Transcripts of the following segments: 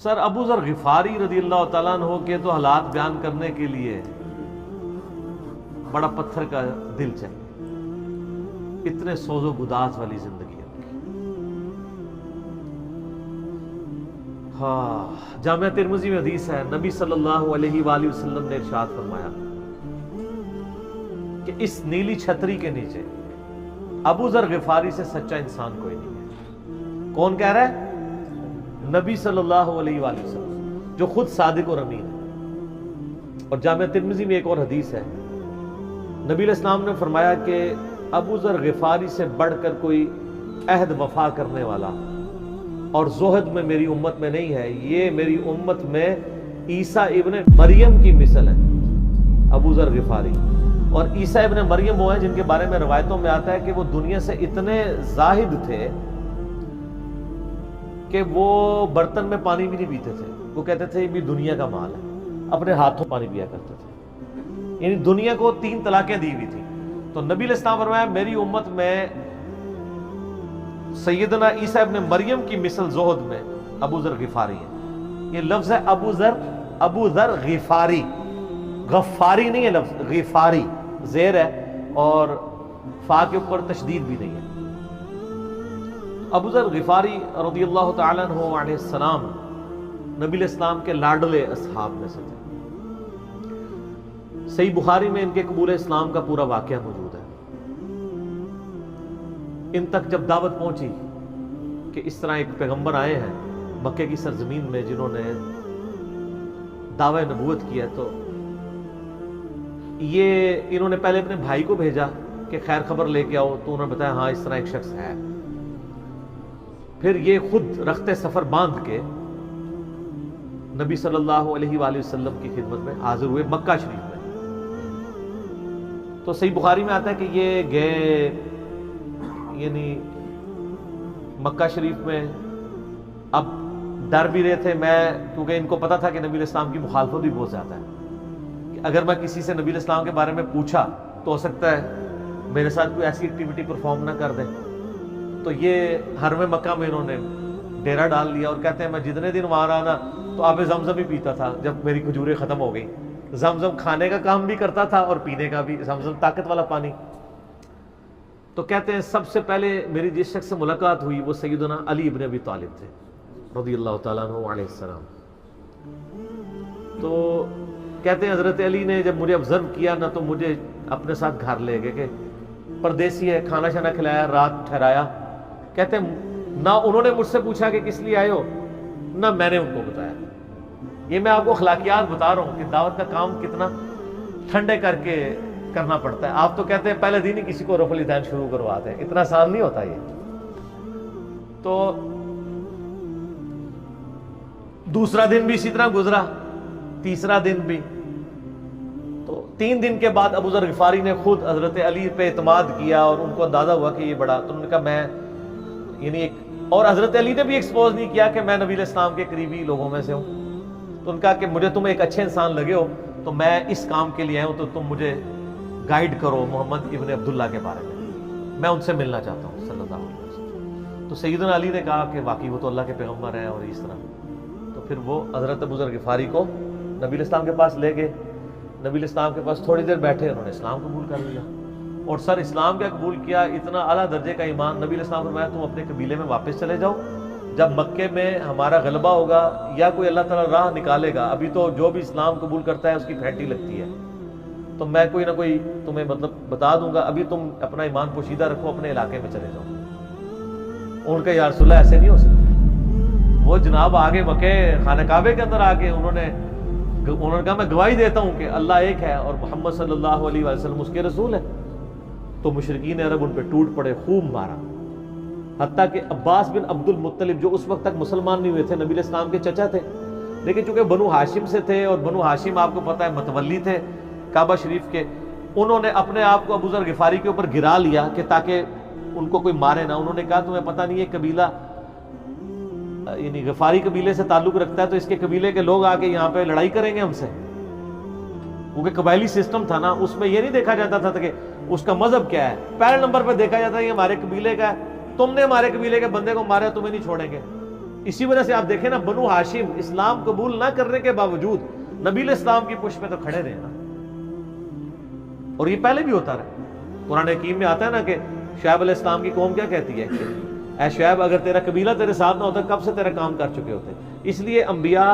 سر ابو ذر غفاری رضی اللہ تعالیٰ عنہ کے تو حالات بیان کرنے کے لیے بڑا پتھر کا دل چاہیے، اتنے سوز و گداز والی زندگی ہے ان کی۔ ہاں، جامعہ ترمذی میں حدیث ہے، نبی صلی اللہ علیہ وآلہ وسلم نے ارشاد فرمایا کہ اس نیلی چھتری کے نیچے ابو ذر غفاری سے سچا انسان کوئی نہیں ہے۔ کون کہہ رہا ہے؟ نبی صلی اللہ علیہ وآلہ وسلم، جو خود صادق اور امین ہے۔ اور جامعہ ترمذی میں ایک اور حدیث ہے، نبی علیہ السلام نے فرمایا کہ ابو ذر غفاری سے بڑھ کر کوئی عہد وفا کرنے والا اور زہد میں میری امت میں نہیں ہے، یہ میری امت میں عیسیٰ ابن مریم کی مثل ہے۔ ابو ذر غفاری اور عیسیٰ ابن مریم وہ ہیں جن کے بارے میں روایتوں میں آتا ہے کہ وہ دنیا سے اتنے زاہد تھے کہ وہ برتن میں پانی بھی نہیں پیتے تھے، وہ کہتے تھے یہ بھی دنیا کا مال ہے، اپنے ہاتھوں پانی پیا کرتے تھے، یعنی دنیا کو 3 طلاقیں دی ہوئی تھی۔ تو نبی علیہ السلام فرمایا میری امت میں سیدنا عیسیٰ ابن مریم کی مثل زہد میں ابو ذر غفاری ہے۔ یہ لفظ ہے ابو ذر غفاری، غفاری نہیں ہے لفظ، غفاری زیر ہے اور فا کے اوپر تشدید بھی نہیں ہے۔ ابو ذر غفاری رضی اللہ تعالیٰ عنہ علیہ السلام نبی علیہ السلام کے لاڈلے اصحاب میں سے تھے۔ صحیح بخاری میں ان کے قبول اسلام کا پورا واقعہ موجود ہے۔ ان تک جب دعوت پہنچی کہ اس طرح ایک پیغمبر آئے ہیں مکے کی سرزمین میں جنہوں نے دعوی نبوت کیا، تو یہ انہوں نے پہلے اپنے بھائی کو بھیجا کہ خیر خبر لے کے آؤ، تو انہوں نے بتایا ہاں اس طرح ایک شخص ہے۔ پھر یہ خود رخت سفر باندھ کے نبی صلی اللہ علیہ وآلہ وسلم کی خدمت میں حاضر ہوئے مکہ شریف میں۔ تو صحیح بخاری میں آتا ہے کہ یہ گئے یعنی مکہ شریف میں، اب ڈر بھی رہے تھے، میں کیونکہ ان کو پتا تھا کہ نبی علیہ السلام کی مخالفت بھی بہت زیادہ ہے، کہ اگر میں کسی سے نبی علیہ السلام کے بارے میں پوچھا تو ہو سکتا ہے میرے ساتھ کوئی ایسی ایکٹیویٹی پرفارم نہ کر دیں۔ تو یہ حرم مکہ میں انہوں نے ڈیرا ڈال لیا، اور کہتے ہیں میں جتنے دن وہاں رہا نا تو آب زمزم ہی پیتا تھا جب میری کھجوریں ختم ہو گئی۔ زمزم کھانے کا کام بھی کرتا تھا اور پینے کا بھی، زمزم طاقت والا پانی۔ تو کہتے ہیں سب سے پہلے میری جس شخص سے ملاقات ہوئی وہ سیدنا علی ابن ابی طالب تھے رضی اللہ تعالیٰ عنہ علیہ السلام۔ تو کہتے ہیں حضرت علی نے جب مجھے آبزرو کیا نا تو مجھے اپنے ساتھ گھر لے گئے، کہ پردیسی ہے، کھانا شانا کھلایا، رات ٹھہرایا۔ کہتے ہیں نہ انہوں نے مجھ سے پوچھا کہ کس لیے آئے ہو، نہ میں نے ان کو بتایا۔ یہ میں آپ کو اخلاقیات بتا رہا ہوں کہ دعوت کا کام کتنا ٹھنڈے کر کے کرنا پڑتا ہے۔ آپ تو کہتے ہیں پہلے دن ہی کسی کو رفع الیدین شروع کرواتے ہیں، اتنا آسان نہیں ہوتا یہ۔ تو دوسرا دن بھی اسی طرح گزرا، تیسرا دن بھی۔ تو 3 دن کے بعد ابو ذر غفاری نے خود حضرت علی پہ اعتماد کیا اور ان کو اندازہ ہوا کہ یہ بڑا، تو انہوں نے کہا میں یعنی ایک، اور حضرت علی نے بھی ایکسپوز نہیں کیا کہ میں نبی علیہ السلام کے قریبی لوگوں میں سے ہوں۔ تو ان کا کہ مجھے تم ایک اچھے انسان لگے ہو تو میں اس کام کے لیے آیا ہوں، تو تم مجھے گائیڈ کرو محمد ابن عبداللہ کے بارے میں ان سے ملنا چاہتا ہوں صلی اللہ علیہ وسلم۔ تو سیدنا علی نے کہا کہ واقعی وہ تو اللہ کے پیغمبر ہیں اور اس طرح۔ تو پھر وہ حضرت ابو ذر غفاری کو نبی علیہ السلام کے پاس لے گئے، نبی علیہ السلام کے پاس تھوڑی دیر بیٹھے، انہوں نے اسلام قبول کر لیا۔ اور سر اسلام کیا قبول کیا، اتنا اعلیٰ درجے کا ایمان۔ نبی علیہ السلام نے فرمایا تم اپنے قبیلے میں واپس چلے جاؤ، جب مکے میں ہمارا غلبہ ہوگا یا کوئی اللہ تعالیٰ راہ نکالے گا، ابھی تو جو بھی اسلام قبول کرتا ہے اس کی پھینٹی لگتی ہے، تو میں کوئی نہ کوئی تمہیں مطلب بتا دوں گا، ابھی تم اپنا ایمان پوشیدہ رکھو، اپنے علاقے میں چلے جاؤ۔ ان کا یا رسول اللہ ایسے نہیں ہو سکتا۔ وہ جناب آگے مکے خانہ کعبے کے اندر آ کے انہوں نے کہا میں گواہی دیتا ہوں کہ اللہ ایک ہے اور محمد صلی اللہ علیہ وسلم اس کے رسول ہے۔ تو مشرکین عرب ان پہ ٹوٹ پڑے، خوب مارا، حتیٰ کہ عباس بن عبد المطلب جو اس وقت تک مسلمان نہیں ہوئے تھے، نبی علیہ السلام کے چچا تھے، لیکن چونکہ بنو ہاشم سے تھے اور بنو ہاشم آپ کو پتہ ہے متولی تھے کعبہ شریف کے، انہوں نے اپنے آپ کو ابو ذر غفاری کے اوپر گرا لیا کہ تاکہ ان کو کوئی مارے نہ۔ انہوں نے کہا تمہیں پتہ نہیں ہے قبیلہ یعنی غفاری قبیلے سے تعلق رکھتا ہے تو اس کے قبیلے کے لوگ آ کے یہاں پہ لڑائی کریں گے ہم سے، کیونکہ قبائلی سسٹم تھا نا، اس میں یہ نہیں دیکھا جاتا تھا کہ اس کا مذہب کیا ہے، پہلے نمبر پہ دیکھا جاتا ہے یہ ہمارے قبیلے کا ہے، تم نے ہمارے قبیلے کے بندے کو مارا تمہیں نہیں چھوڑیں گے۔ اسی وجہ سے آپ دیکھیں نا، بنو ہاشم اسلام قبول نہ کرنے کے باوجود نبی علیہ السلام کی پشت پہ تو کھڑے رہے نا، اور یہ پہلے بھی ہوتا رہا۔ قرآن حکیم میں آتا ہے نا کہ شعیب علیہ السلام کی قوم کیا کہتی ہے کہ اے شعیب اگر تیرا قبیلہ تیرے ساتھ نہ ہوتا کب سے تیرا کام کر چکے ہوتے۔ اس لیے انبیاء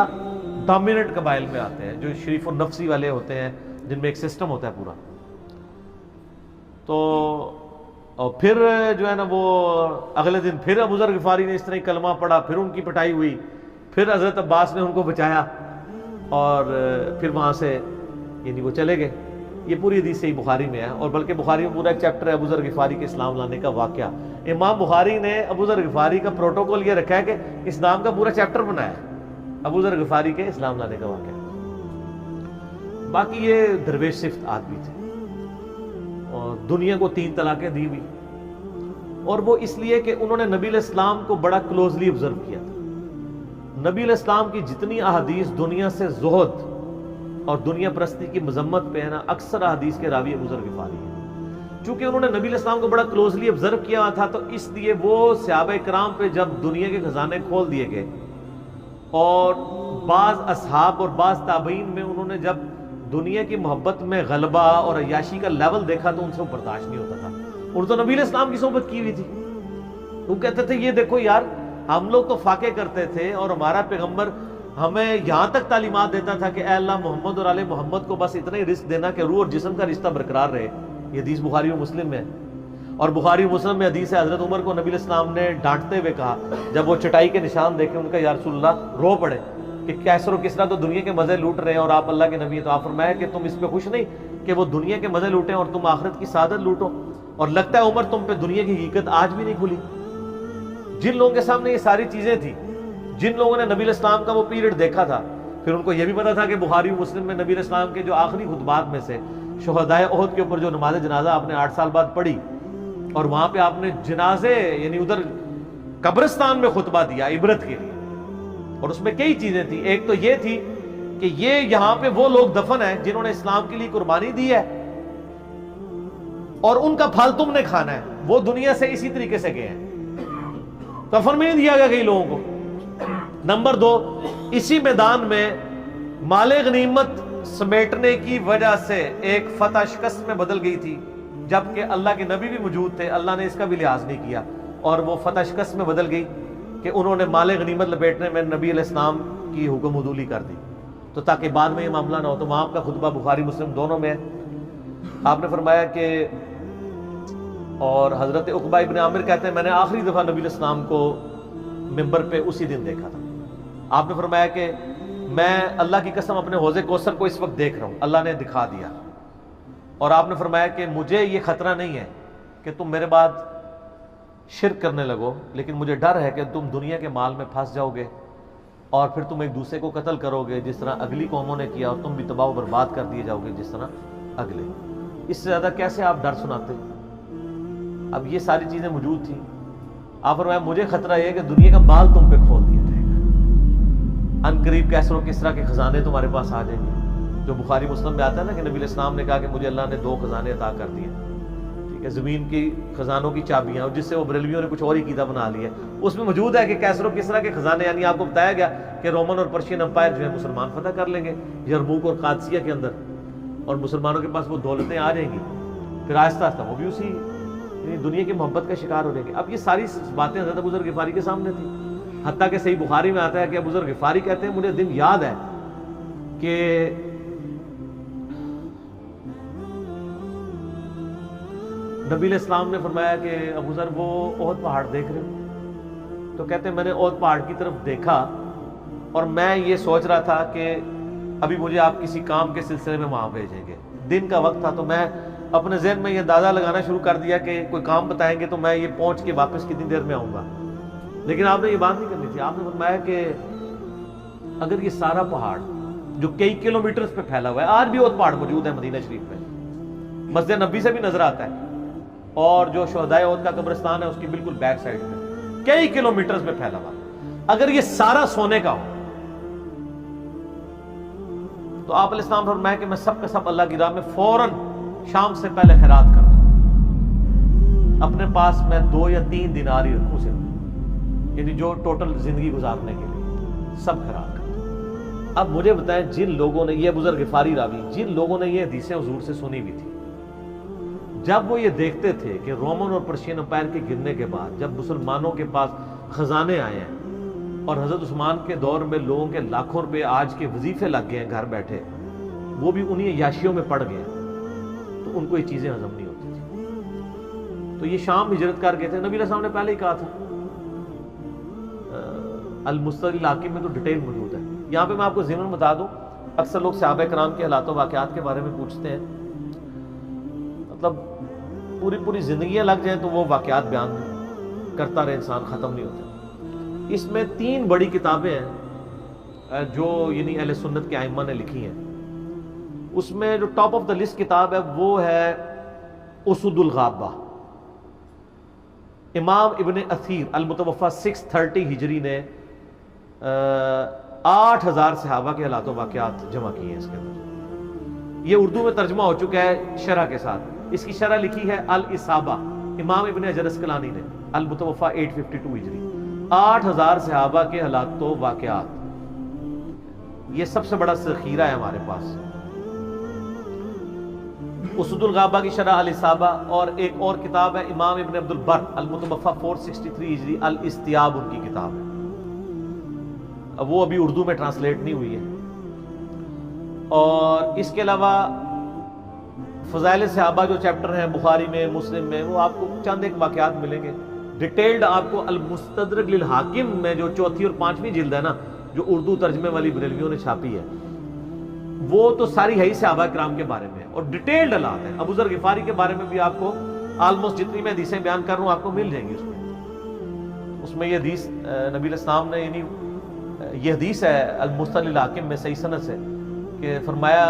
ڈومیننٹ قبائل میں آتے ہیں، جو شریف و نفسی والے ہوتے ہیں، جن میں ایک سسٹم ہوتا ہے پورا۔ تو اور پھر جو ہے نا وہ اگلے دن پھر ابو ذر غفاری نے اس طرح کلمہ پڑھا، پھر ان کی پٹائی ہوئی، پھر حضرت عباس نے ان کو بچایا اور پھر وہاں سے یعنی وہ چلے گئے۔ یہ پوری حدیث صحیح بخاری میں ہے، اور بلکہ بخاری میں پورا ایک چیپٹر ہے ابو ذر غفاری کے اسلام لانے کا واقعہ۔ امام بخاری نے ابو ذر غفاری کا پروٹوکول یہ رکھا ہے کہ اسلام کا پورا چیپٹر بنایا ہے ابو ذر غفاری کے اسلام لانے کا واقعہ۔ باقی یہ درویش صفت آدمی تھے اور دنیا کو 3 طلاقیں دی ہوئی، اور وہ اس لیے کہ انہوں نے نبی علیہ السلام کو بڑا کلوزلی آبزرو کیا تھا۔ نبی علیہ السلام کی جتنی احادیث دنیا سے زہد اور دنیا پرستی کی مذمت پہ ہے نا، اکثر احادیث کے راوی ابو ذر غفاری ہیں۔ چونکہ انہوں نے نبی علیہ السلام کو بڑا کلوزلی آبزرو کیا تھا، تو اس لیے وہ صحابہ کرام پہ جب دنیا کے خزانے کھول دیے گئے، اور بعض اصحاب اور بعض تابعین میں انہوں نے جب دنیا کی محبت میں غلبہ اور عیاشی کا لیول دیکھا تو ان سے برداشت نہیں ہوتا تھا۔ انہوں تو نبی علیہ السلام کی صحبت کی ہوئی تھی، وہ کہتے تھے یہ دیکھو یار، ہم لوگ تو فاقے کرتے تھے اور ہمارا پیغمبر ہمیں یہاں تک تعلیمات دیتا تھا کہ اے اللہ محمد اور آل محمد کو بس اتنا ہی رزق دینا کہ روح اور جسم کا رشتہ برقرار رہے۔ یہ حدیث بخاری و مسلم میں ہے، اور بخاری و مسلم میں حدیث ہے حضرت عمر کو نبی علیہ السلام نے ڈانٹتے ہوئے کہا، جب وہ چٹائی کے نشان دیکھے ان کا یا رسول اللہ رو پڑے کہ کیسر و کسرا تو دنیا کے مزے لوٹ رہے ہیں اور آپ اللہ کے نبی ہیں، تو آپ فرمایا کہ تم اس پہ خوش نہیں کہ وہ دنیا کے مزے لوٹیں اور تم آخرت کی سعادت لوٹو؟ اور لگتا ہے عمر تم پہ دنیا کی حقیقت آج بھی نہیں کھلی۔ جن لوگوں کے سامنے یہ ساری چیزیں تھیں، جن لوگوں نے نبی علیہ السلام کا وہ پیریڈ دیکھا تھا، پھر ان کو یہ بھی پتا تھا کہ بخاری و مسلم میں نبی علیہ السلام کے جو آخری خطبات میں سے شہدائے احد کے اوپر جو نماز جنازہ آپ نے 8 سال بعد پڑھی، اور وہاں پہ آپ نے جنازے یعنی ادھر قبرستان میں خطبہ دیا عبرت کے لیے، اور اس میں کئی چیزیں تھیں۔ ایک تو یہ تھی کہ یہ یہاں پہ وہ لوگ دفن ہیں جنہوں نے اسلام کے لیے قربانی دی ہے، اور ان کا پھل تم نے کھانا ہے، وہ دنیا سے اسی طریقے سے گئے ہیں، کفن میں نہیں دیا گیا کئی لوگوں کو۔ نمبر 2، اسی میدان میں مال غنیمت سمیٹنے کی وجہ سے ایک فتح شکست میں بدل گئی تھی، جبکہ اللہ کے نبی بھی موجود تھے، اللہ نے اس کا بھی لحاظ نہیں کیا، اور وہ فتح شکست میں بدل گئی کہ انہوں نے مال غنیمت لپیٹنے میں نبی علیہ السلام کی حکم عدولی کر دی، تو تاکہ بعد میں یہ معاملہ نہ ہو۔ تو وہاں کا خطبہ بخاری مسلم دونوں میں ہے۔ آپ نے فرمایا کہ، اور حضرت عقبہ ابن عامر کہتے ہیں میں نے آخری دفعہ نبی علیہ السلام کو ممبر پہ اسی دن دیکھا تھا۔ آپ نے فرمایا کہ میں اللہ کی قسم اپنے حوض کوثر کو اس وقت دیکھ رہا ہوں، اللہ نے دکھا دیا، اور آپ نے فرمایا کہ مجھے یہ خطرہ نہیں ہے کہ تم میرے بعد شرک کرنے لگو، لیکن مجھے ڈر ہے کہ تم دنیا کے مال میں پھنس جاؤ گے اور پھر تم ایک دوسرے کو قتل کرو گے جس طرح اگلی قوموں نے کیا، اور تم بھی تباہ و برباد کر دیے جاؤ گے جس طرح اگلے۔ اس سے زیادہ کیسے آپ ڈر سناتے؟ اب یہ ساری چیزیں موجود تھیں۔ آپ فرمایا مجھے خطرہ یہ ہے کہ دنیا کا مال تم پہ کھول دیا جائے گا، ان قریب کیسر و کسرا کے خزانے تمہارے پاس آ جائیں گے، جو بخاری مسلم میں آتا ہے نا کہ نبی علیہ السلام نے کہا کہ مجھے اللہ نے 2 خزانے عطا کر دیے، ٹھیک ہے، زمین کی خزانوں کی چابیاں، اور جس سے وہ بریلویوں نے کچھ اور ہی قیدا بنا لیا، اس میں موجود ہے کہ کیسر و کسرا کے خزانے، یعنی آپ کو بتایا گیا کہ رومن اور پرشین امپائر جو ہے مسلمان فتح کر لیں گے یرموک اور قادسیہ کے اندر، اور مسلمانوں کے پاس وہ دولتیں آ جائیں گی، پھر آہستہ آہستہ وہ بھی اسی دنیا کی محبت کا شکار ہو جائیں گے۔ اب یہ ساری باتیں حضرت ابو ذر غفاری کے سامنے تھیں، حتیٰ کہ صحیح بخاری میں آتا ہے کہ ابو ذر غفاری کہتے ہیں مجھے دن یاد ہے کہ نبی علیہ السلام نے فرمایا کہ ابو ذر وہ احد پہاڑ دیکھ رہے ہو؟ تو کہتے ہیں میں نے احد پہاڑ کی طرف دیکھا اور میں یہ سوچ رہا تھا کہ ابھی مجھے آپ کسی کام کے سلسلے میں وہاں بھیجیں گے، دن کا وقت تھا، تو میں اپنے ذہن میں یہ اندازہ لگانا شروع کر دیا کہ کوئی کام بتائیں گے تو میں یہ پہنچ کے واپس کتنی دیر میں آؤں گا، لیکن آپ نے یہ بات نہیں کرنی تھی۔ آپ نے فرمایا کہ اگر یہ سارا پہاڑ جو کئی کلومیٹرز پہ پھیلا ہوا ہے، آج بھی احد پہاڑ موجود ہے مدینہ شریف میں، مسجد نبی سے بھی نظر آتا ہے، اور جو شہدائے احد کا قبرستان ہے اس کی بالکل بیک سائڈ میں کئی کلومیٹرز پہ پھیلا ہوا، اگر یہ سارا سونے کا ہو تو آپ علیہ السلام فرمایا کہ میں سب کا سب اللہ کی راہ میں فوراً شام سے پہلے خیرات کر دوں، اپنے پاس میں 2 یا 3 دینار ہی رکھوں صرف، یعنی جو ٹوٹل زندگی گزارنے کے لیے سب خراب کر۔ اب مجھے بتائیں جن لوگوں نے، یہ ابو ذر غفاری راوی، جن لوگوں نے یہ حدیثیں حضور سے سنی ہوئی تھی، جب وہ یہ دیکھتے تھے کہ رومن اور پرشین امپائر کے گرنے کے بعد جب مسلمانوں کے پاس خزانے آئے ہیں اور حضرت عثمان کے دور میں لوگوں کے لاکھوں روپے آج کے وظیفے لگ گئے ہیں گھر بیٹھے، وہ بھی انہی عیاشیوں میں پڑ گئے، تو ان کو یہ چیزیں ہضم نہیں ہوتی تھی۔ تو یہ شام ہجرت کر گئے تھے۔ نبی علیہ السلام نے پہلے ہی کہا تھا، المستدرک الحاکم میں تو ڈیٹیل موجود ہے۔ یہاں پہ میں آپ کو ضمن بتا دوں، اکثر لوگ صحابہ کرام کے حالات و واقعات کے بارے میں پوچھتے ہیں، مطلب پوری زندگیاں لگ جائیں تو وہ واقعات بیان کرتا رہے انسان، ختم نہیں ہوتے۔ اس میں 3 بڑی کتابیں ہیں جو یعنی اہل سنت کے ائمہ نے لکھی ہیں۔ اس میں جو ٹاپ آف دا لسٹ کتاب ہے وہ ہے اسد الغابہ، امام ابن اثیر المتوفی 630 ہجری نے 8000 صحابہ کے حالات و واقعات جمع کیے ہیں اس کے اندر۔ یہ اردو میں ترجمہ ہو چکا ہے شرح کے ساتھ۔ اس کی شرح لکھی ہے الاصابہ، امام ابن حجر اسقلانی نے، المتوفی 852 ہجری۔ 8000 صحابہ کے حالات و واقعات، یہ سب سے بڑا ذخیرہ ہے ہمارے پاس۔ اسد الغابہ کی شرح الاصابہ، اور ایک اور کتاب ہے امام ابن عبد البر المتوفی 463 ہجری، الاستیاب ان کی کتاب ہے۔ اب وہ ابھی اردو میں ٹرانسلیٹ نہیں ہوئی ہے۔ اور اس کے علاوہ فضائل صحابہ جو چیپٹر ہیں بخاری میں، مسلم میں، وہ آپ کو چند ایک واقعات ملیں گے ڈیٹیلڈ۔ آپ کو المستدرک للحاکم میں جو 4تھی اور 5ویں جلد ہے نا، جو اردو ترجمے والی بریلویوں نے چھاپی ہے، وہ تو ساری ہے ہی صحابہ کرام کے بارے میں، اور ڈیٹیلڈ حالات ہیں۔ ابو ذر غفاری کے بارے میں بھی آپ کو آلموسٹ جتنی میں حدیثیں بیان کر رہا ہوں آپ کو مل جائیں گی۔ اس میں یہ حدیث نبی علیہ السلام نے، یعنی یہ حدیث ہے المستدرک للحاکم میں صحیح سند سے، کہ فرمایا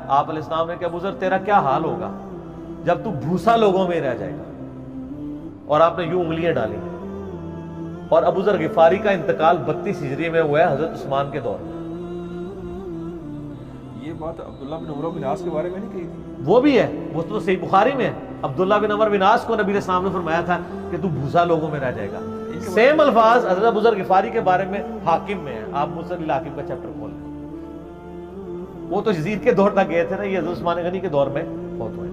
آپ علیہ السلام نے کہ ابو ذر تیرا کیا حال ہوگا جب تو بھوسا لوگوں میں رہ جائے گا، اور آپ نے یوں انگلیاں ڈالی۔ اور ابو ذر غفاری کا انتقال 32 ہجری میں ہوا ہے حضرت عثمان کے دور میں۔ یہ بات عبداللہ بن عمر بن عاص کے بارے میں نہیں کہی تھی؟ وہ بھی ہے، وہ تو صحیح بخاری میں ہے۔ عبداللہ بن عمر بن عاص کو نبی علیہ السلام نے فرمایا تھا کہ تو بھوسا لوگوں میں رہ جائے گا۔ سیم الفاظ حضرت ابو ذر غفاری کے بارے میں حاکم میں ہے۔ آپ مستدرک الحاکم کا چیپٹر کھول لیں، وہ تو یزید کے دور تک گئے تھے نا، یہ حضرت عثمان غنی کے دور میں بہت ہوئے۔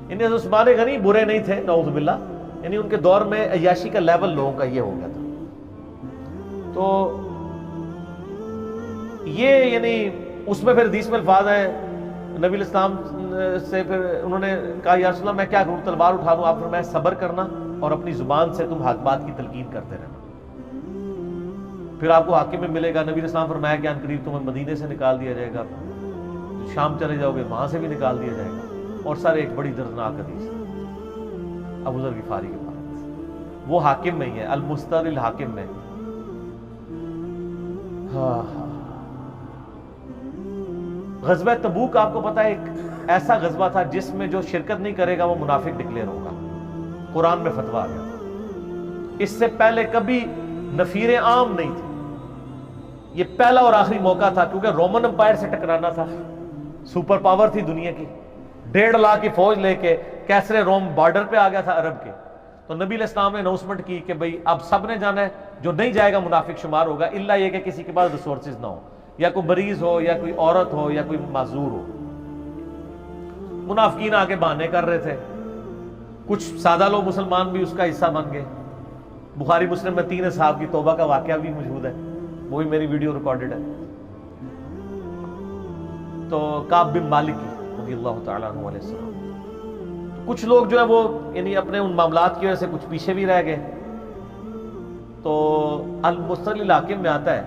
یعنی حضرت عثمان غنی برے نہیں تھے نعوذ باللہ، یعنی ان کے دور میں عیاشی کا لیول لوگوں کا یہ ہو گیا تھا۔ تو یہ یعنی اس میں پھر حدیث میں الفاظ ہے، نبی علیہ السلام سے پھر انہوں نے کہا یا رسول اللہ میں کیا کروں، تلوار اٹھا لوں؟ آپ فرمایا صبر کرنا اور اپنی زبان سے تم حق بات کی تلقین کرتے رہنا، پھر آپ کو حاکم میں ملے گا۔ نبی علیہ السلام فرمایا کہ ان قریب تمہیں مدینے سے نکال دیا جائے گا، شام چلے جاؤ گے وہاں سے بھی نکال دیا جائے گا۔ اور سر ایک بڑی دردناک حدیث ابو ذر غفاری کے بارے میں، وہ حاکم میں ہی ہے، المستدرک الحاکم میں۔ غزوہ تبوک آپ کو پتا ہے ایک ایسا غزوہ تھا جس میں جو شرکت نہیں کرے گا وہ منافق ڈکلیئر ہوگا، قرآن میں فتویٰ آ گیا تھا۔ اس سے پہلے کبھی نفیر عام نہیں تھی، یہ پہلا اور آخری موقع تھا، کیونکہ رومن امپائر سے ٹکرانا تھا، سپر پاور تھی دنیا کی، 1.5 لاکھ کی فوج لے کے کیسرے روم بارڈر پہ آ گیا تھا عرب کے۔ تو نبی علیہ السلام نے اناؤنسمنٹ کی کہ بھئی اب سب نے جانا ہے، جو نہیں جائے گا منافق شمار ہوگا، الا یہ کہ کسی کے پاس ریسورسز نہ ہو، یا کوئی مریض ہو، یا کوئی عورت ہو، یا کوئی معذور ہو۔ منافقین آگے بہانے کر رہے تھے، کچھ سادہ لوگ مسلمان بھی اس کا حصہ بن گئے۔ بخاری مسلم میں 3 اصحاب کی توبہ کا واقعہ بھی موجود ہے، وہ بھی میری ویڈیو ریکارڈڈ ہے۔ تو کعب بن مالک رضی اللہ تعالیٰ عنہ علیہ السلام، کچھ لوگ جو ہے وہ یعنی اپنے ان معاملات کی وجہ سے کچھ پیچھے بھی رہ گئے۔ تو المستدرک الحاکم میں آتا ہے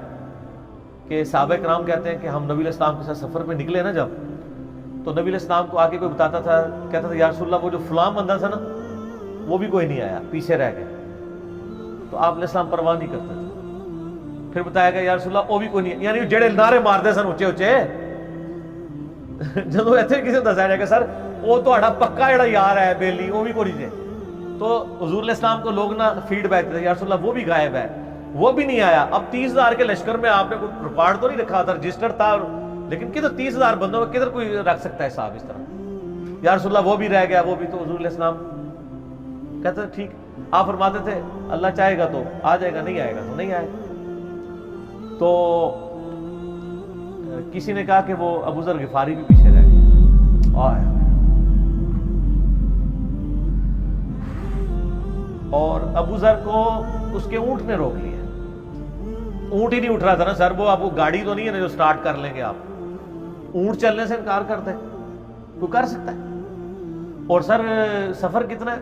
کہ صحابہ کرام کہتے ہیں کہ ہم نبی علیہ السلام کے ساتھ سفر پہ نکلے نا جب، تو نبی علیہ السلام کو آگے کوئی بتاتا تھا، کہتا تھا یا رسول اللہ وہ جو فلاں بندہ تھا نا وہ بھی کوئی نہیں آیا، پیچھے رہ گئے۔ تو آپ علیہ السلام پرواہ نہیں کرتے تھے۔ پھر بتایا گیا یا رسول اللہ وہ بھی کوئی نہیں، یعنی جڑے نعرے مارتے سن اچے اچے، جدوں ایتھے کسی کو دسایا جائے گا سر وہ تہاڈا پکا جڑا یار ہے بیلی وہ بھی کوئی نہیں جے، تو حضور علیہ السلام کو لوگ نا فیڈ بیک دیتے یا رسول اللہ وہ بھی غائب ہے، وہ بھی نہیں آیا۔ اب 30,000 کے لشکر میں آپ نے کوئی ریکارڈ تو نہیں رکھا تھا، رجسٹر تھا، لیکن کدھر 30,000 بندوں میں کدھر کوئی رکھ سکتا ہے صاحب اس طرح؟ یا رسول اللہ وہ بھی رہ گیا، وہ بھی۔ تو حضور علیہ السلام کہتے ہیں ٹھیک آپ فرماتے تھے اللہ چاہے گا تو آ جائے گا، نہیں آئے گا تو نہیں آئے گا۔ تو کسی نے کہا کہ وہ ابو ذر غفاری بھی پیچھے رہ گئے، اور ابو ذر کو اس کے اونٹ نے روک لیا۔ اونٹ ہی نہیں اٹھ رہا تھا نا سر، وہ آپ کو گاڑی تو نہیں ہے نا جو سٹارٹ کر لیں گے آپ، اونٹ چلنے سے انکار کرتے کوئی کر سکتا ہے؟ اور سر سفر کتنا ہے؟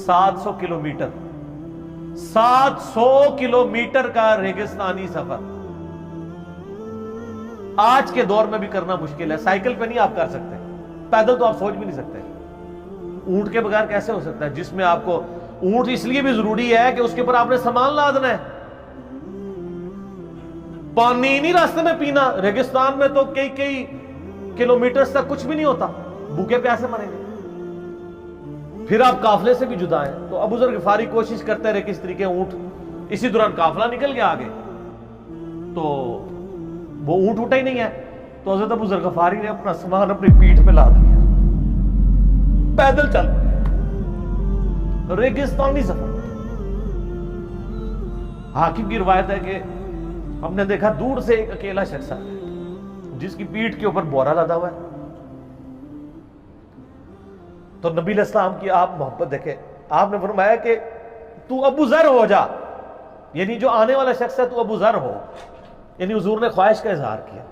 700 کلومیٹر، 700 کلومیٹر کا ریگستانی سفر آج کے دور میں بھی کرنا مشکل ہے۔ سائیکل پہ نہیں آپ کر سکتے، پیدل تو آپ سوچ بھی نہیں سکتے، اونٹ کے بغیر کیسے ہو سکتا ہے؟ جس میں آپ کو اونٹ اس لیے بھی ضروری ہے کہ اس کے اوپر آپ نے سامان لادنا ہے، پانی نہیں راستے میں پینا۔ ریگستان میں تو کئی کلومیٹرز تک کچھ بھی نہیں ہوتا، بھوکے پیاسے مریں گے۔ پھر آپ قافلے سے بھی جدا ہیں۔ تو ابو ذر غفاری کوشش کرتے رہے کس طریقے اونٹ، اسی دوران قافلہ نکل گیا آگے، تو وہ اونٹ اٹھا ہی نہیں ہے۔ تو حضرت ابو ذر غفاری نے اپنا سامان اپنی پیٹھ پہ لاد لیا، پیدل چل پڑے، ریگستانی سفر۔ حاکم کی روایت ہے کہ ہم نے دیکھا دور سے ایک اکیلا شخص ہے جس کی پیٹھ کے اوپر بورا لدا ہوا ہے۔ تو نبی علیہ السلام کی آپ محبت دیکھیں، آپ نے فرمایا کہ تو ابو ذر ہو جا، یعنی جو آنے والا شخص ہے تو ابو ذر ہو، یعنی حضور نے خواہش کا اظہار کیا۔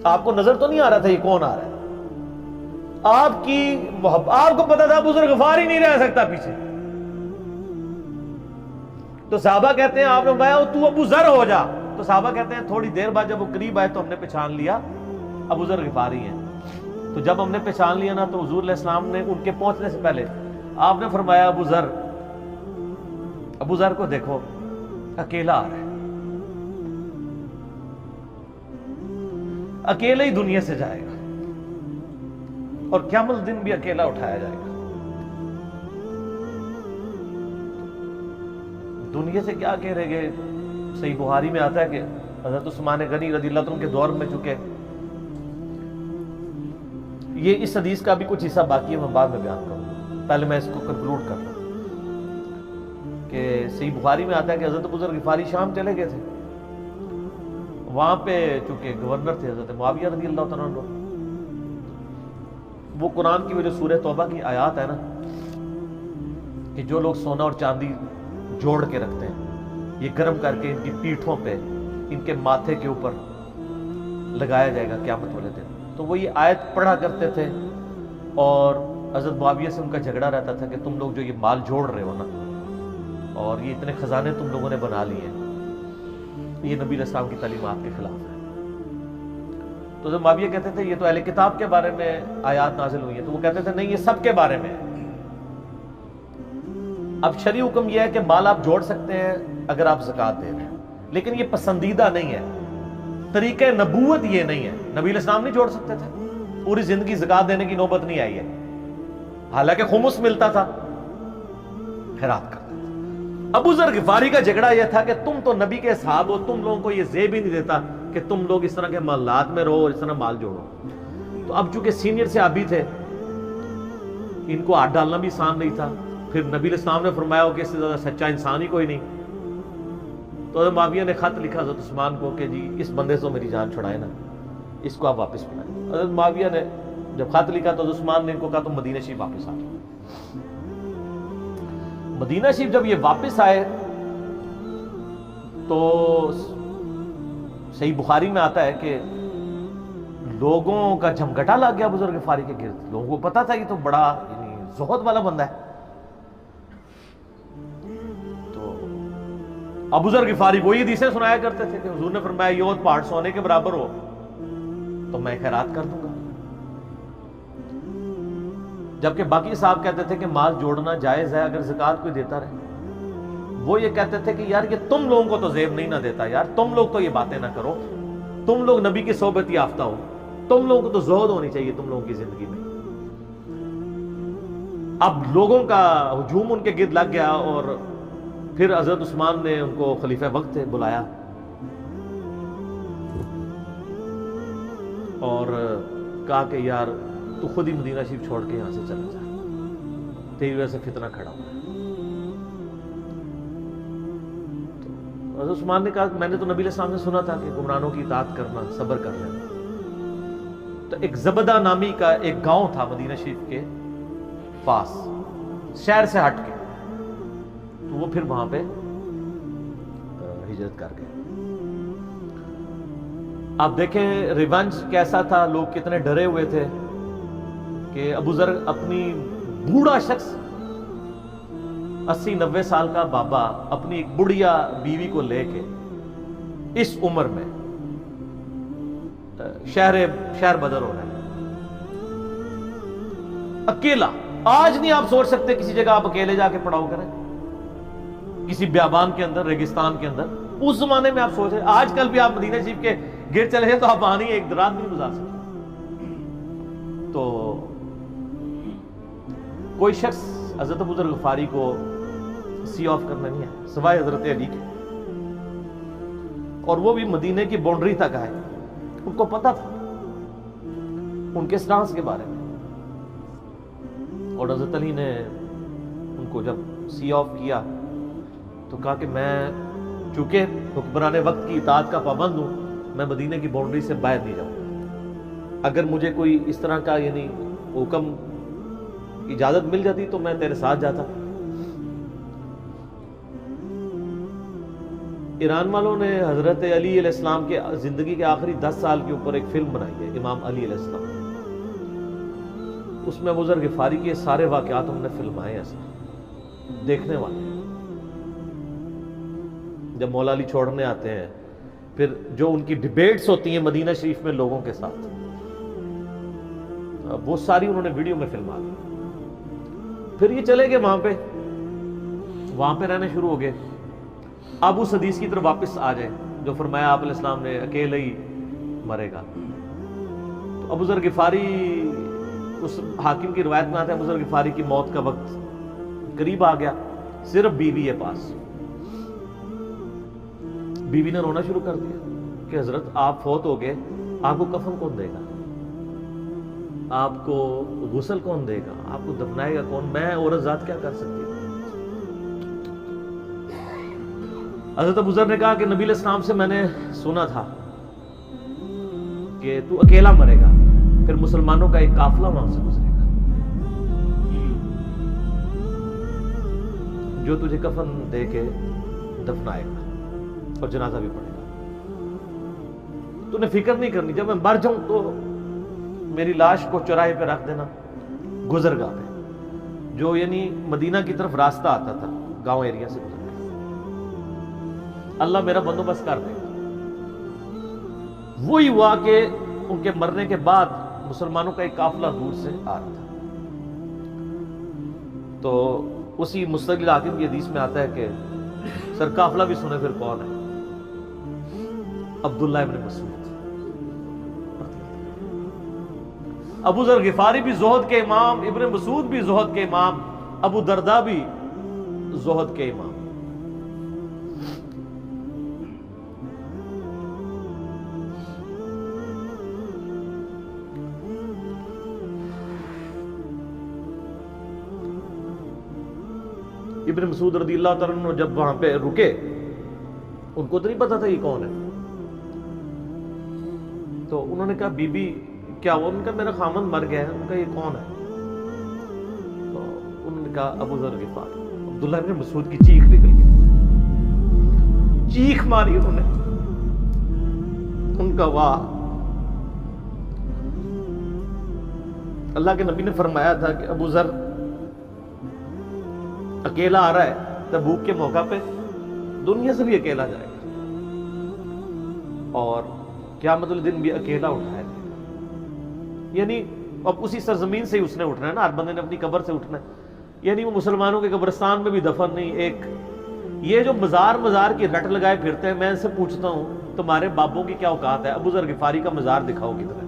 آپ کو نظر تو نہیں آ رہا تھا یہ کون آ رہا ہے، آپ کی محبت، آپ کو پتا تھا ابو ذر غفاری نہیں رہ سکتا پیچھے۔ تو صحابہ کہتے ہیں آپ نے فرمایا تو ابو ذر ہو جا، تو صحابہ کہتے ہیں تھوڑی دیر بعد جب وہ قریب آئے تو ہم نے پہچان لیا ابو ذر غفاری ہیں۔ تو جب ہم نے پہچان لیا نا تو حضور علیہ السلام نے ان کے پہنچنے سے پہلے آپ نے فرمایا ابو ذر کو دیکھو اکیلا آ رہا ہے، اکیلے ہی دنیا سے جائے گا اور قیامت دن بھی اکیلا اٹھایا جائے گا۔ دنیا سے کیا کہہ رہے گے؟ صحیح بخاری میں آتا ہے کہ حضرت عثمان غنی رضی اللہ عنہ کے دور میں چکے، یہ اس حدیث کا بھی کچھ حصہ باقی ہے، میں بعد میں بیان کروں گا، پہلے میں اس کو کنکلوڈ کر لوں کہ صحیح بخاری میں آتا ہے کہ حضرت ابو ذر غفاری شام چلے گئے تھے، وہاں پہ چونکہ گورنر تھے حضرت معاویہ رضی اللہ تعالیٰ عنہ، وہ قرآن کی وجہ سورہ توبہ کی آیات ہے نا کہ جو لوگ سونا اور چاندی جوڑ کے رکھتے ہیں یہ گرم کر کے ان کی پیٹھوں پہ، ان کے ماتھے کے اوپر لگایا جائے گا قیامت والے دن۔ تو وہ یہ آیت پڑھا کرتے تھے اور حضرت معاویہ سے ان کا جھگڑا رہتا تھا کہ تم لوگ جو یہ مال جوڑ رہے ہو نا اور یہ اتنے خزانے تم لوگوں نے بنا لیے ہیں، یہ نبی علیہ السلام کی تعلیمات کے خلاف ہے۔ تو حضرت معاویہ کہتے تھے یہ تو اہل کتاب کے بارے میں آیات نازل ہوئی ہیں، تو وہ کہتے تھے نہیں یہ سب کے بارے میں ہے۔ اب شرعی حکم یہ ہے کہ مال آپ جوڑ سکتے ہیں اگر آپ زکوٰۃ دے رہے ہیں، لیکن یہ پسندیدہ نہیں ہے، طریقہ نبوت یہ نہیں ہے۔ نبی علیہ السلام نہیں جوڑ سکتے تھے، پوری زندگی زکوٰۃ دینے کی نوبت نہیں آئی ہے، حالانکہ خمس ملتا تھا، خیرات کرتے تھے۔ ابو ذر غفاری کا جھگڑا یہ تھا کہ تم تو نبی کے اصحاب ہو، تم لوگوں کو یہ زیب ہی نہیں دیتا کہ تم لوگ اس طرح کے محلات میں رہو اور اس طرح مال جوڑو۔ تو اب چونکہ سینئر صحابی تھے، ان کو ہاتھ ڈالنا بھی آسان نہیں تھا، پھر نبی علیہ السلام نے فرمایا ہو کہ اس سے زیادہ سچا انسان ہی کوئی نہیں۔ تو حضرت معاویہ نے خط لکھا حضرت عثمان کو کہ جی اس بندے سے میری جان چھڑائے نا، اس کو آپ واپس بلائیں۔ حضرت معاویہ نے جب خط لکھا تو حضرت عثمان نے ان کو کہا تم مدینہ شریف واپس آ جاؤ۔ مدینہ شریف جب یہ واپس آئے تو صحیح بخاری میں آتا ہے کہ لوگوں کا جھمگٹا لگ گیا ابو ذر غفاری کے گرد، لوگوں کو پتا تھا یہ تو بڑا یعنی زہد والا بندہ ہے۔ تو ابو ذر غفاری وہی حدیثیں سنایا کرتے تھے کہ حضور نے فرمایا یہ پہاڑ سونے کے برابر ہو تو میں خیرات کر دوں گا، جبکہ باقی صاحب کہتے تھے کہ مال جوڑنا جائز ہے اگر زکوٰۃ کوئی دیتا رہے۔ وہ یہ کہتے تھے کہ یار یہ تم لوگوں کو تو زیب نہیں نہ دیتا، یار تم لوگ تو یہ باتیں نہ کرو، تم لوگ نبی کی صحبت یافتہ ہو، تم لوگوں کو تو زہد ہونی چاہیے تم لوگوں کی زندگی میں۔ اب لوگوں کا ہجوم ان کے گرد لگ گیا اور پھر حضرت عثمان نے ان کو خلیفہ وقت بلایا اور کہا کہ یار تو خود ہی مدینہ شریف چھوڑ کے یہاں سے چلا جا، تیری وجہ سے فتنہ کھڑا ہوا ہے۔ حضرت عثمان نے کہا میں نے تو نبی علیہ السلام سے سنا تھا کہ حکمرانوں کی اطاعت کرنا، صبر کر لینا. تو ایک زبدہ نامی کا ایک گاؤں تھا مدینہ شریف کے پاس، شہر سے ہٹ کے، تو وہ پھر وہاں پہ ہجرت کر گئے. آپ دیکھیں ریونج کیسا تھا، لوگ کتنے ڈرے ہوئے تھے کہ ابو ذر اپنی بوڑھا شخص 80-90 سال کا بابا اپنی ایک بڑھیا بیوی کو لے کے اس عمر میں شہر بدر ہو رہا ہے اکیلا. آج نہیں آپ سوچ سکتے کسی جگہ آپ اکیلے جا کے پڑاؤ کریں، کسی بیابان کے اندر، ریگستان کے اندر. اس زمانے میں آپ سوچ رہے، آج کل بھی آپ مدینہ شریف کے گر چلے جائیں تو آپ آنی ایک رات نہیں گزار سکتے. تو کوئی شخص حضرت ابو ذر غفاری کو سی آف کرنا نہیں ہے سوائے حضرت علی کے، اور وہ بھی مدینے کی باؤنڈری تک آئے. ان کو پتا تھا ان کے سٹانس کے بارے میں، اور حضرت علی نے ان کو جب سی آف کیا تو کہا کہ میں چونکہ حکمران وقت کی اطاعت کا پابند ہوں، میں مدینے کی باؤنڈری سے باہر نہیں جاؤں گا. اگر مجھے کوئی اس طرح کا یعنی حکم اجازت مل جاتی تو میں تیرے ساتھ جاتا. ایران والوں نے حضرت علی علیہ السلام کے زندگی کے آخری 10 سال کے اوپر ایک فلم بنائی ہے، امام علی علیہ السلام. اس میں ابو ذر غفاری کے سارے واقعات ہم نے فلمائے ہیں. دیکھنے والے جب مولا علی چھوڑنے آتے ہیں، پھر جو ان کی ڈیبیٹس ہوتی ہیں مدینہ شریف میں لوگوں کے ساتھ، وہ ساری انہوں نے ویڈیو میں فلما دی. پھر یہ چلے گئے وہاں پہ رہنے شروع ہو گئے. اب اس حدیث کی طرف واپس آ جائیں جو فرمایا آپ علیہ السلام نے اکیلے ہی مرے گا. تو ابو ذر غفاری، اس حاکم کی روایت میں آتا ہے ابو ذر غفاری کی موت کا وقت قریب آ گیا، صرف بیوی ہے پاس. بیوی نے رونا شروع کر دیا کہ حضرت آپ فوت ہو گئے، آپ کو کفن کون دے گا، آپ کو غسل کون دے گا، آپ کو دفنائے گا کون، میں عورت ذات کیا کر سکتی ہوں. حضرت ابو ذر نے کہا کہ نبی علیہ السلام سے میں نے سنا تھا کہ تو اکیلا مرے گا، پھر مسلمانوں کا ایک قافلہ وہاں سے گزرے گا جو تجھے کفن دے کے دفنائے گا اور جنازہ بھی پڑھے گا. تو نے فکر نہیں کرنی، جب میں مر جاؤں تو میری لاش کو چوراہے پہ رکھ دینا، گزرگاہ پہ، جو یعنی مدینہ کی طرف راستہ آتا تھا گاؤں ایریا سے گزر کے. اللہ میرا بندوبست کر دے گا. وہی ہوا کہ ان کے مرنے کے بعد مسلمانوں کا ایک قافلہ دور سے آ رہا تھا. تو اسی مستقل حاکم کی حدیث میں آتا ہے کہ سر قافلہ بھی سنے پھر کون ہے، عبداللہ ابن مسعود. ابو ذر غفاری بھی زہد کے امام، ابن مسعود بھی زہد کے امام، ابو درداء بھی زہد کے امام. ابن مسعود رضی اللہ تعالیٰ عنہ جب وہاں پہ رکے، ان کو تو نہیں پتا تھا یہ کون ہے. تو انہوں نے کہا بی بی کیا ہوا؟ ان کا میرا خامند مر گیا ہے. ان کا یہ کون ہے؟ تو انہوں نے کہا ابو ذر غفاری. عبداللہ ابن مسعود کی چیخ نکل گئی، چیخ ماری انہوں نے. ان کا واہ، اللہ کے نبی نے فرمایا تھا کہ ابو ذر اکیلا آ رہا ہے تبوک کے موقع پہ، دنیا سے بھی اکیلا جائے گا، اور قیامت الدن بھی اکیلا اٹھائے گا. یعنی اب اسی سرزمین سے ہی اس نے اٹھنا ہے نا، ہر بندے نے اپنی قبر سے اٹھنا ہے. یعنی وہ مسلمانوں کے قبرستان میں بھی دفن نہیں. ایک یہ جو مزار کی رٹ لگائے پھرتے ہیں، میں ان سے پوچھتا ہوں تمہارے بابوں کی کیا اوقات ہے؟ ابو ذر غفاری کا مزار دکھاؤ کدھر ہے.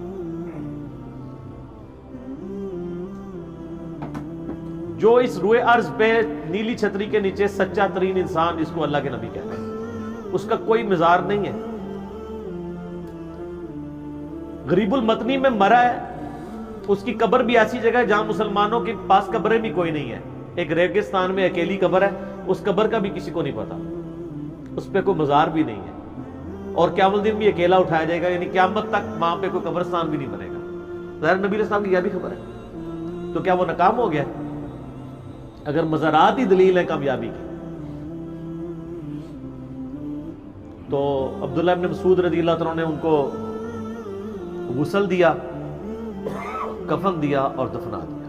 جو اس روئے ارض پہ نیلی چھتری کے نیچے سچا ترین انسان جس کو اللہ کے نبی کہتے ہیں، اس کا کوئی مزار نہیں ہے. غریب المتنی میں مرا ہے، اس کی قبر بھی ایسی جگہ ہے جہاں مسلمانوں کے پاس قبریں بھی کوئی نہیں ہے. ایک ریگستان میں اکیلی قبر ہے، اس قبر کا بھی کسی کو نہیں پتا. اس پہ کوئی مزار بھی نہیں ہے، اور قیامت الدین بھی اکیلا اٹھایا جائے گا، یعنی قیامت تک وہاں پہ کوئی قبرستان بھی نہیں بنے گا۔ ظاہر نبی علیہ السلام کی یہ بھی خبر ہے، تو کیا وہ ناکام ہو گیا؟ اگر مزارات ہی دلیل ہے کامیابی کی، تو عبداللہ ابن مسعود رضی اللہ تعالیٰ نے ان کو غسل دیا، کفن دیا اور دفنا دیا۔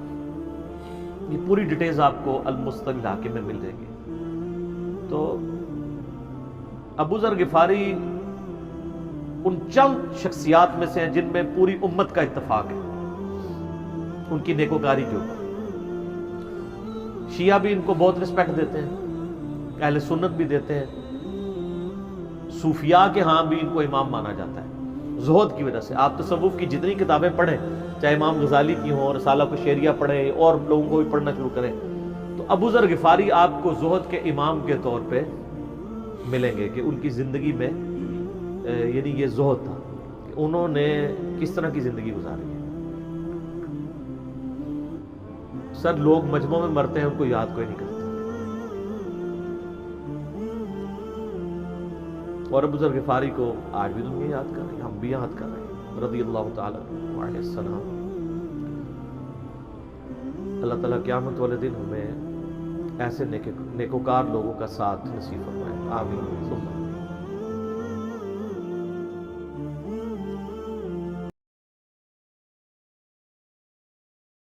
یہ پوری ڈیٹیلز آپ کو المستقبل الحاکم میں مل جائیں گی۔ تو ابو ذر غفاری ان چند شخصیات میں سے ہیں جن میں پوری امت کا اتفاق ہے ان کی نیکوکاری کے اوپر۔ شیعہ بھی ان کو بہت رسپیکٹ دیتے ہیں، اہل سنت بھی دیتے ہیں، صوفیاء کے ہاں بھی ان کو امام مانا جاتا ہے زہد کی وجہ سے۔ آپ تصوف کی جتنی کتابیں پڑھیں، چاہے امام غزالی کی ہوں، رسالہ کشیریہ پڑھیں، اور لوگوں کو بھی پڑھنا شروع کریں، تو ابو ذر غفاری آپ کو زہد کے امام کے طور پہ ملیں گے کہ ان کی زندگی میں یعنی یہ زہد تھا کہ انہوں نے کس طرح کی زندگی گزاری ہے۔ سر لوگ مجمع میں مرتے ہیں، ان کو یاد کوئی نہیں کرتا، اور ابو ذر غفاری کو آج بھی دنیا یاد کر رہی ہے، ہم بھی یاد کر رہے ہیں رضی اللہ تعالیٰ علیہ السلام۔ اللہ تعالیٰ قیامت والے دن ہمیں ایسے نیکوکار لوگوں کا ساتھ نصیب فرمائے، آمین ثم آمین۔